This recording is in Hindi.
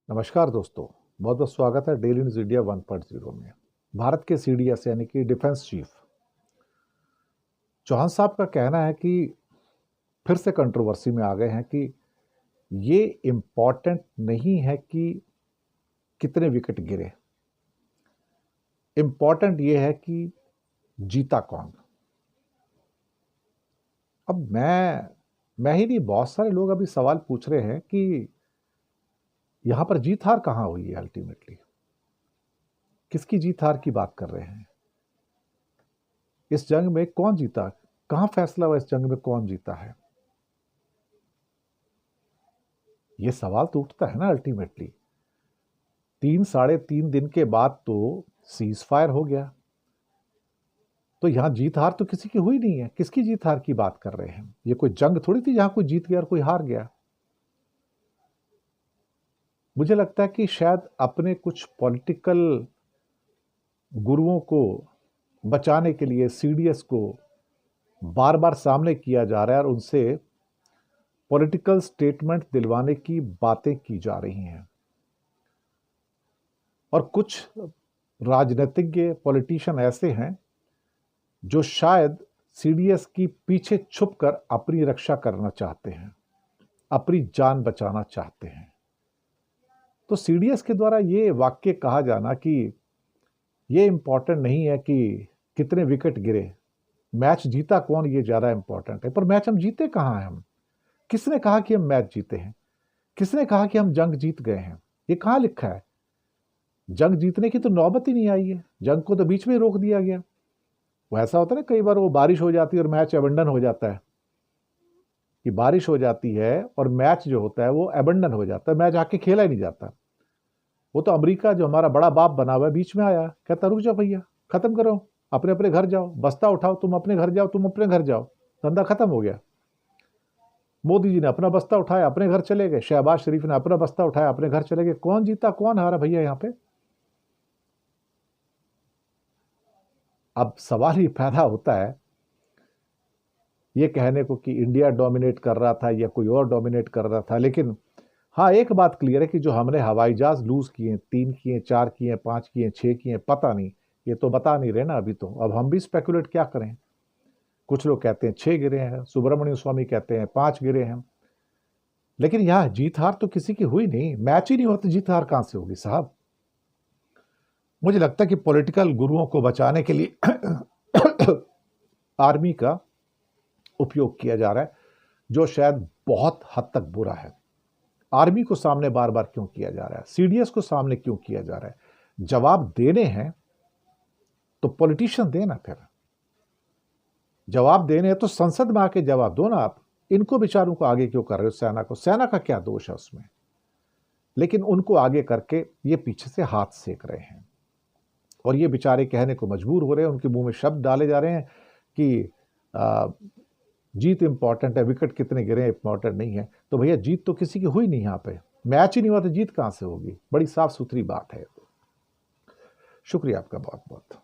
नमस्कार दोस्तों, बहुत बहुत स्वागत है डेली न्यूज इंडिया 1.0 में। भारत के सीडीएस यानी कि डिफेंस चीफ चौहान साहब का कहना है कि फिर से कंट्रोवर्सी में आ गए हैं कि ये इम्पॉर्टेंट नहीं है कि कितने विकेट गिरे, इम्पॉर्टेंट ये है कि जीता कौन। अब मैं ही नहीं, बहुत सारे लोग अभी सवाल पूछ रहे हैं कि यहां पर जीत हार कहां हुई है। अल्टीमेटली किसकी जीत हार की बात कर रहे हैं? इस जंग में कौन जीता? कहां फैसला हुआ इस जंग में कौन जीता है? ये सवाल तो उठता है ना। अल्टीमेटली 3-3.5 दिन के बाद तो सीज फायर हो गया, तो यहां जीत हार तो किसी की हुई नहीं है। किसकी जीत हार की बात कर रहे हैं? ये कोई जंग थोड़ी थी जहां कोई जीत गया और कोई हार गया। मुझे लगता है कि शायद अपने कुछ पॉलिटिकल गुरुओं को बचाने के लिए सीडीएस को बार बार सामने किया जा रहा है और उनसे पॉलिटिकल स्टेटमेंट दिलवाने की बातें की जा रही हैं। और कुछ राजनीतिज्ञ पॉलिटिशियन ऐसे हैं जो शायद सीडीएस की पीछे छुपकर अपनी रक्षा करना चाहते हैं, अपनी जान बचाना चाहते हैं। तो सीडीएस के द्वारा ये वाक्य कहा जाना कि ये इंपॉर्टेंट नहीं है कि कितने विकेट गिरे, मैच जीता कौन, ये ज्यादा इंपॉर्टेंट है। पर मैच हम जीते कहां हैं? हम किसने कहा कि हम मैच जीते हैं? किसने कहा कि हम जंग जीत गए हैं? ये कहां लिखा है? जंग जीतने की तो नौबत ही नहीं आई है। जंग को तो बीच में रोक दिया गया। वो ऐसा होता है ना, कई बार वो बारिश हो जाती है और मैच एबंडन हो जाता है, कि बारिश हो जाती है और मैच जो होता है वो एबंडन हो जाता है, मैच आके खेला ही नहीं जाता। वो तो अमेरिका जो हमारा बड़ा बाप बना हुआ है बीच में आया, कहता रुक जाओ भैया, खत्म करो, अपने अपने घर जाओ, बस्ता उठाओ, तुम अपने घर जाओ, तुम अपने घर जाओ, धंधा खत्म हो गया। मोदी जी ने अपना बस्ता उठाया, अपने घर चले गए। शहबाज शरीफ ने अपना बस्ता उठाया, अपने घर चले गए। कौन जीता कौन हारा भैया यहाँ पे? अब सवाल ये पैदा होता है ये कहने को कि इंडिया डोमिनेट कर रहा था या कोई और डोमिनेट कर रहा था। लेकिन हाँ, एक बात क्लियर है कि जो हमने हवाई जहाज लूज किए, 3 किए, 4 किए, 5 किए, 6 किए, पता नहीं, ये तो बता नहीं रहे ना अभी। तो अब हम भी स्पेकुलेट क्या करें। कुछ लोग कहते हैं 6 गिरे हैं, सुब्रमण्यम स्वामी कहते हैं 5 गिरे हैं। लेकिन यहाँ जीत हार तो किसी की हुई नहीं। मैच ही नहीं होता, जीत हार कहां से होगी साहब? मुझे लगता है कि पॉलिटिकल गुरुओं को बचाने के लिए आर्मी का उपयोग किया जा रहा है, जो शायद बहुत हद तक बुरा है। आर्मी को सामने बार बार क्यों किया जा रहा है? सीडीएस को सामने क्यों किया जा रहा है? जवाब देने हैं तो पॉलिटिशियन देना, फिर जवाब देने हैं तो संसद में आके जवाब दो ना। आप इनको बेचारों को आगे क्यों कर रहे हो? सेना को, सेना का क्या दोष है उसमें? लेकिन उनको आगे करके ये पीछे से हाथ सेक रहे हैं और ये बेचारे कहने को मजबूर हो रहे हैं। उनके मुंह में शब्द डाले जा रहे हैं कि जीत इंपॉर्टेंट है, विकेट कितने गिरे इंपॉर्टेंट नहीं है। तो भैया जीत तो किसी की हुई नहीं। यहाँ पे मैच ही नहीं हुआ तो जीत कहां से होगी? बड़ी साफ सुथरी बात है। शुक्रिया आपका बहुत बहुत।